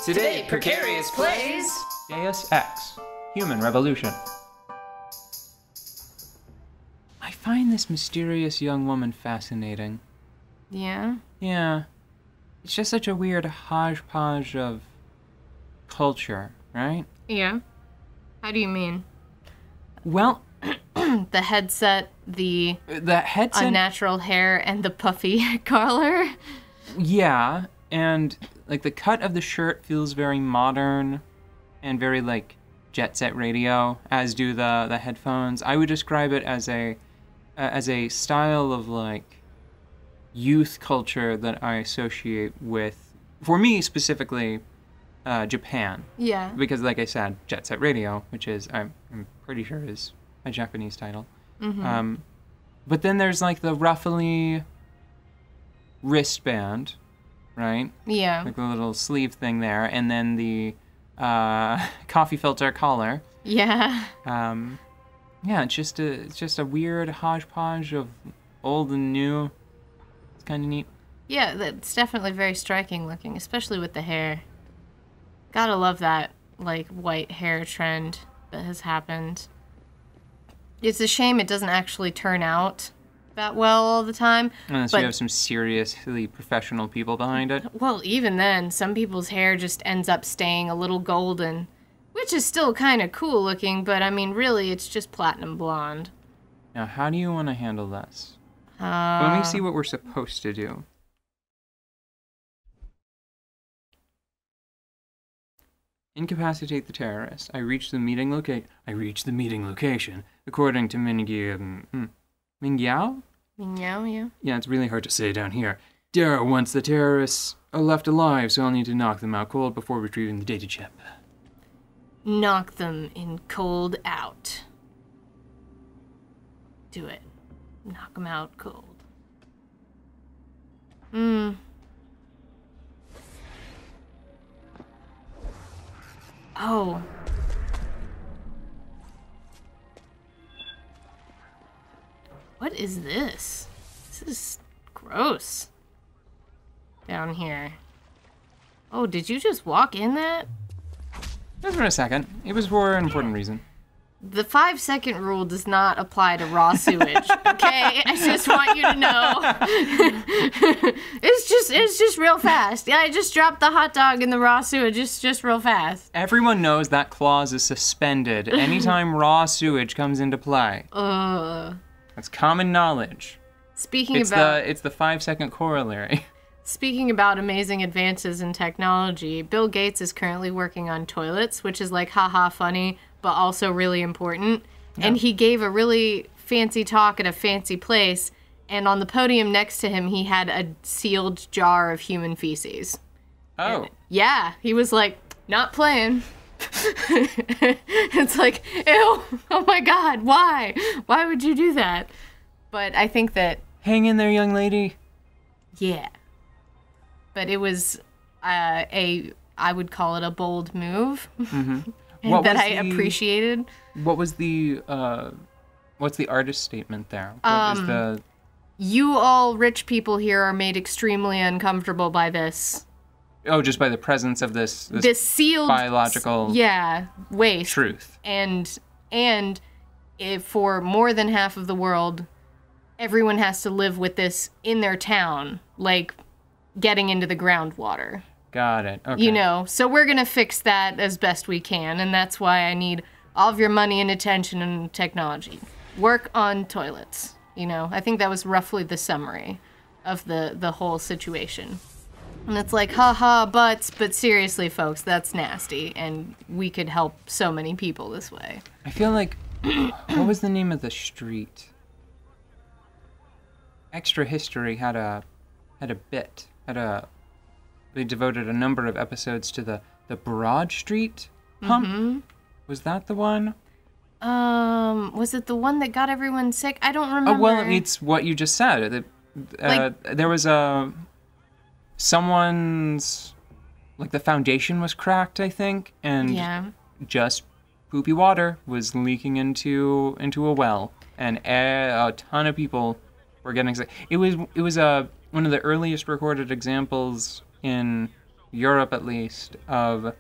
Today, Precarious plays Deus Ex, Human Revolution. I find this mysterious young woman fascinating. Yeah? Yeah. It's just such a weird hodgepodge of culture, right? Yeah. How do you mean? Well, The headset, the headset... unnatural hair, and the puffy collar? Yeah, and, like, the cut of the shirt feels very modern and very, like, jet set radio, as do the headphones. I would describe it as a style of, like, youth culture that I associate with, for me specifically, Japan. Yeah. Because, like I said, jet set radio, which is, I'm pretty sure is a Japanese title. Mm-hmm. But then there's, like, the ruffly wristband, right? Yeah. Like the little sleeve thing there, and then the coffee filter collar. Yeah. Yeah, it's just a weird hodgepodge of old and new. It's kind of neat. Yeah, that's definitely very striking looking, especially with the hair. Gotta love that, like, white hair trend that has happened. It's a shame it doesn't actually turn out that well all the time. Unless you have some seriously professional people behind it. Well, even then, some people's hair just ends up staying a little golden, which is still kind of cool looking, but I mean, really, it's just platinum blonde. Now, how do you want to handle this? Let me see what we're supposed to do. Incapacitate the terrorist. I reached the meeting location, according to Mingyao? Mingyao, yeah. Yeah, it's really hard to say down here. Darrow wants the terrorists left alive, so I'll need to knock them out cold before retrieving the data chip. Knock them in cold out. Do it. Knock them out cold. Oh. What is this? This is gross. Down here. Oh, did you just walk in that? Just for a second. It was for an important reason. The 5-second rule does not apply to raw sewage, okay? I just want you to know. It's just real fast. Yeah, I just dropped the hot dog in the raw sewage, just real fast. Everyone knows that clause is suspended anytime raw sewage comes into play. That's common knowledge. It's the 5-second corollary. Speaking about amazing advances in technology, Bill Gates is currently working on toilets, which is like haha funny, but also really important. Yeah. And he gave a really fancy talk at a fancy place, and on the podium next to him, he had a sealed jar of human feces. Oh. And, yeah, he was like, not playing. It's like, ew, oh my God, why? Why would you do that? But I think that... Hang in there, young lady. Yeah. But it was I would call it a bold move. Mm-hmm. And that I appreciated. What was the, what's the artist statement there? What is the... You all rich people here are made extremely uncomfortable by this. Oh, just by the presence of this sealed biological waste. Truth. And if for more than half of the world, everyone has to live with this in their town, like getting into the groundwater. Got it. Okay. You know, so we're going to fix that as best we can, and that's why I need all of your money and attention and technology. Work on toilets, you know. I think that was roughly the summary of the whole situation. And it's like, haha, but seriously, folks, that's nasty, and we could help so many people this way. I feel like, what was the name of the street? Extra History had a bit, they devoted a number of episodes to the Broad Street hump. Mm-hmm. Was that the one? Was it the one that got everyone sick? I don't remember. Oh, well, it's what you just said. There was someone's, like, the foundation was cracked, I think, and just poopy water was leaking into a well, and a ton of people were getting sick. It was one of the earliest recorded examples in Europe at least, of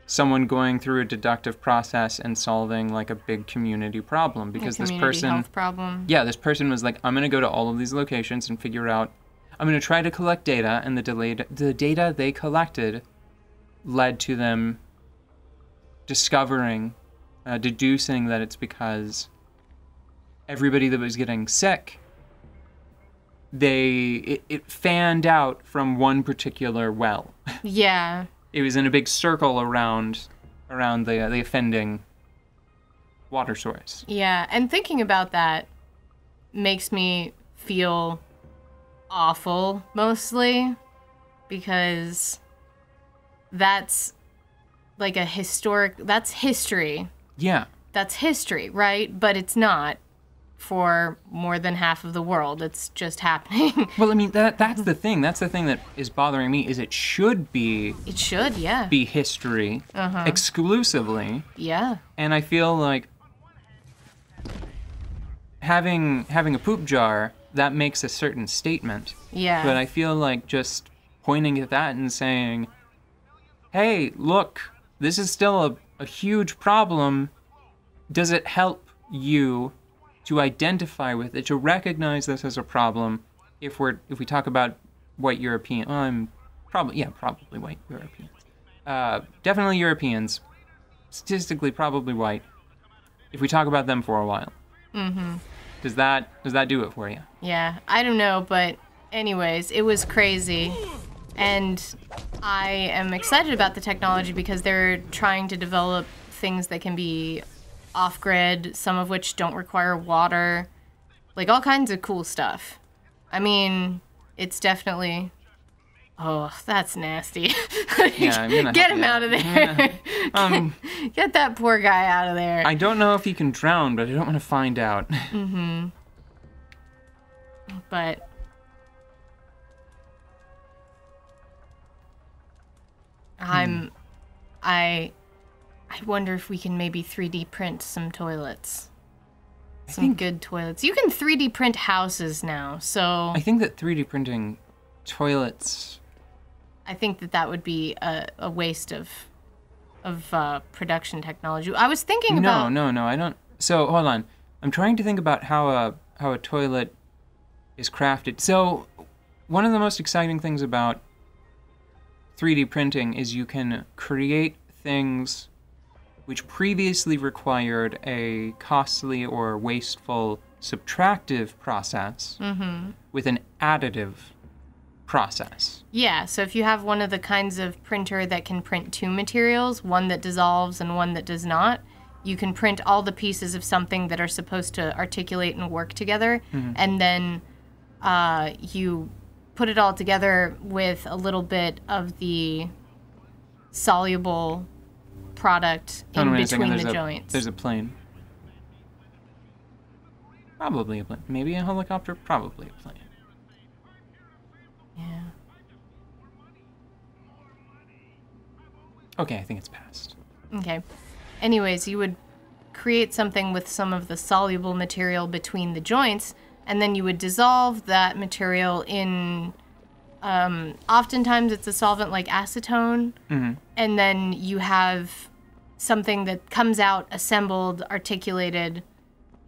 someone going through a deductive process and solving like a big community problem, because this person health problem. Yeah, this person was like, I'm going to go to all of these locations and figure out, I'm going to try to collect data, and the data they collected led to them discovering, deducing that it's because everybody that was getting sick, it fanned out from one particular well. Yeah. It was in a big circle around the offending water source. Yeah, and thinking about that makes me feel awful, mostly, because that's like that's history. Yeah. That's history, right? But it's not for more than half of the world. It's just happening. Well, I mean, that's the thing. That's the thing that is bothering me, is it should be... It should, yeah. Be history exclusively. Yeah. And I feel like having a poop jar, that makes a certain statement. Yeah. But I feel like just pointing at that and saying, hey, look, this is still a huge problem. Does it help you to identify with it, to recognize this as a problem? If we talk about white European, probably white Europeans. Definitely Europeans, statistically probably white. If we talk about them for a while. Mm-hmm. Does that do it for you? Yeah, I don't know, but anyways, it was crazy. And I am excited about the technology because they're trying to develop things that can be off-grid, some of which don't require water. Like, all kinds of cool stuff. I mean, it's definitely... Oh, that's nasty. Yeah, I'm gonna Get him out of there. Get that poor guy out of there. I don't know if he can drown, but I don't want to find out. Mm-hmm. But... I wonder if we can maybe 3D print some toilets. Some good toilets. You can 3D print houses now, so... I think that 3D printing toilets... I think that would be a waste of production technology. I was thinking about... No, I don't... So, hold on. I'm trying to think about how a toilet is crafted. So, one of the most exciting things about 3D printing is you can create things which previously required a costly or wasteful subtractive process with an additive process. Yeah, so if you have one of the kinds of printer that can print two materials, one that dissolves and one that does not, you can print all the pieces of something that are supposed to articulate and work together, and then you put it all together with a little bit of the soluble product in between the joints. There's a plane. Probably a plane. Maybe a helicopter. Probably a plane. Yeah. Okay, I think it's passed. Okay. Anyways, you would create something with some of the soluble material between the joints, and then you would dissolve that material in... oftentimes it's a solvent like acetone, and then you have something that comes out assembled, articulated,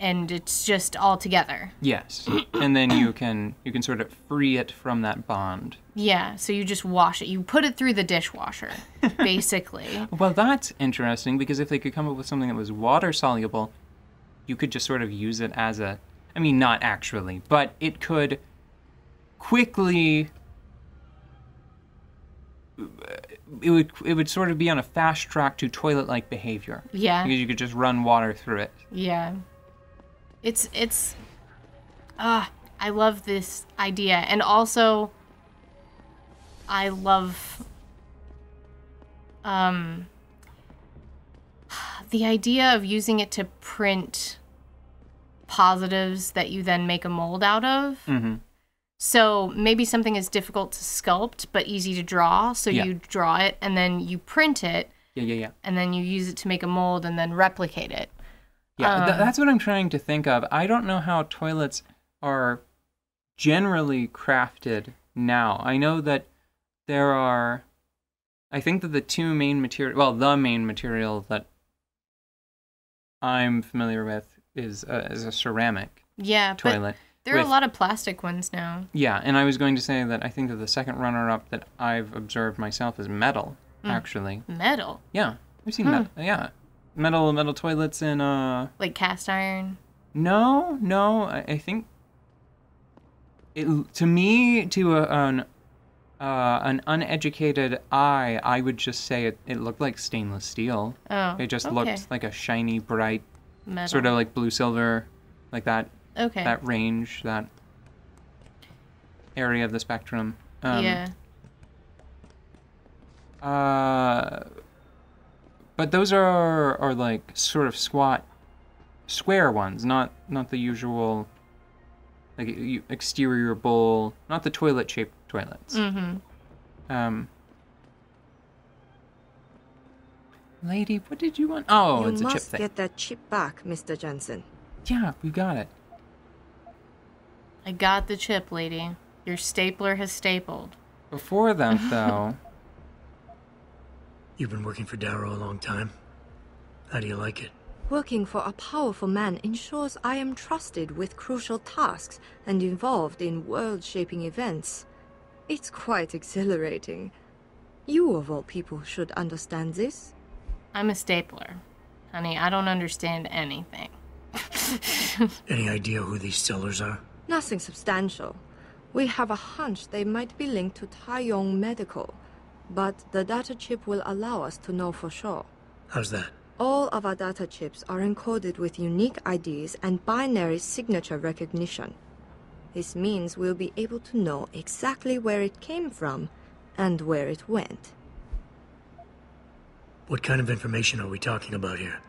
and it's just all together. Yes, and then you can sort of free it from that bond. Yeah, so you just wash it. You put it through the dishwasher, basically. Well, that's interesting, because if they could come up with something that was water soluble, you could just sort of use it as a... I mean, not actually, but it could quickly... It would sort of be on a fast track to toilet-like behavior. Yeah. Because you could just run water through it. Yeah. I love this idea. And also, I love the idea of using it to print positives that you then make a mold out of. So maybe something is difficult to sculpt but easy to draw. So you draw it and then you print it. Yeah. And then you use it to make a mold and then replicate it. Yeah, that's what I'm trying to think of. I don't know how toilets are generally crafted now. I know that there are I think that the two main the main material that I'm familiar with is a ceramic Yeah, toilet. but there are a lot of plastic ones now. Yeah, and I was going to say that I think that the second runner-up that I've observed myself is metal, actually. Metal? Yeah, I've seen metal. Yeah, metal toilets in Like cast iron? No, I think to an uneducated eye, I would just say it looked like stainless steel. Oh, It just okay. looked like a shiny, bright, Metal. sort of like blue silver, like that. Okay. That range, that area of the spectrum. Yeah. But those are like sort of square ones, not the usual like exterior bowl, not the toilet-shaped toilets. Lady, what did you want? Oh, it's a chip You must thing. get that chip back, Mr. Jensen. Yeah, we got it. I got the chip, lady. Your stapler has stapled. Before that, though, You've been working for Darrow a long time. How do you like it? Working for a powerful man ensures I am trusted with crucial tasks and involved in world-shaping events. It's quite exhilarating. You, of all people, should understand this. I'm a stapler. Honey, I don't understand anything. Any idea who these sellers are? Nothing substantial. We have a hunch they might be linked to Taiyong Medical, but the data chip will allow us to know for sure. How's that? All of our data chips are encoded with unique IDs and binary signature recognition. This means we'll be able to know exactly where it came from and where it went. What kind of information are we talking about here?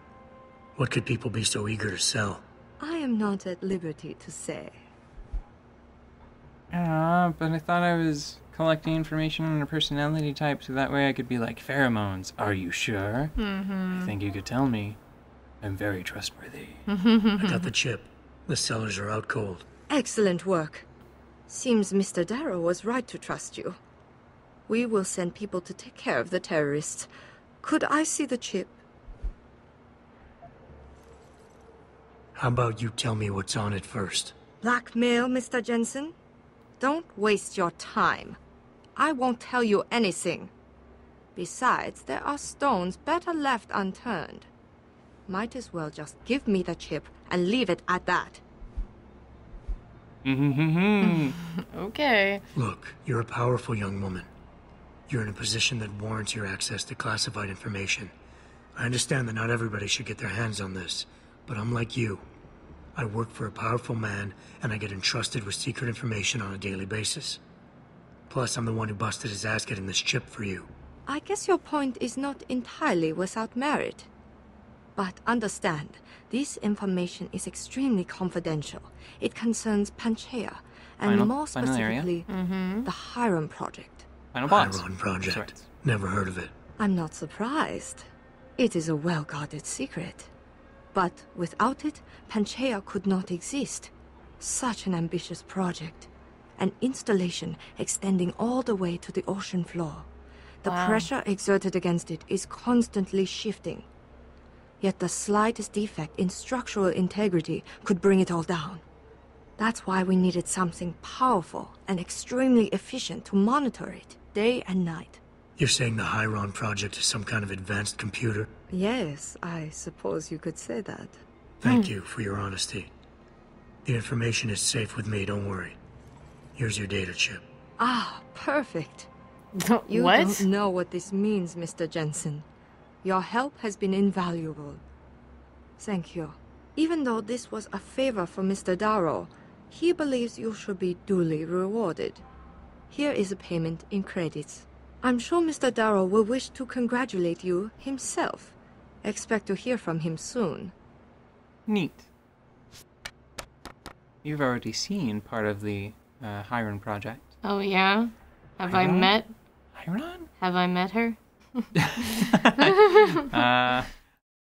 What could people be so eager to sell? I am not at liberty to say. but I thought I was collecting information on a personality type, so that way I could be like, pheromones, are you sure? I think you could tell me. I'm very trustworthy. I got the chip. The sellers are out cold. Excellent work. Seems Mr. Darrow was right to trust you. We will send people to take care of the terrorists. Could I see the chip? How about you tell me what's on it first? Blackmail, Mr. Jensen? Don't waste your time. I won't tell you anything. Besides, there are stones better left unturned. Might as well just give me the chip and leave it at that. Okay. Look, you're a powerful young woman. You're in a position that warrants your access to classified information. I understand that not everybody should get their hands on this, but I'm like you. I work for a powerful man, and I get entrusted with secret information on a daily basis. Plus, I'm the one who busted his ass getting this chip for you. I guess your point is not entirely without merit. But understand, this information is extremely confidential. It concerns Panchaea, and more final area? specifically, the Hiram Project. Final boss. Chiron Project. Sorry. Never heard of it. I'm not surprised. It is a well-guarded secret. But without it, Panchaea could not exist. Such an ambitious project. An installation extending all the way to the ocean floor. The pressure exerted against it is constantly shifting. Yet the slightest defect in structural integrity could bring it all down. That's why we needed something powerful and extremely efficient to monitor it, day and night. You're saying the Chiron Project is some kind of advanced computer? Yes, I suppose you could say that. Thank you for your honesty. The information is safe with me, don't worry. Here's your data chip. Ah, perfect. You What? don't know what this means, Mr. Jensen. Your help has been invaluable. Thank you. Even though this was a favor for Mr. Darrow, he believes you should be duly rewarded. Here is a payment in credits. I'm sure Mr. Darrow will wish to congratulate you himself. Expect to hear from him soon. Neat. You've already seen part of the Hiron project. Oh, yeah? Have Hiron? I met Hiron? her?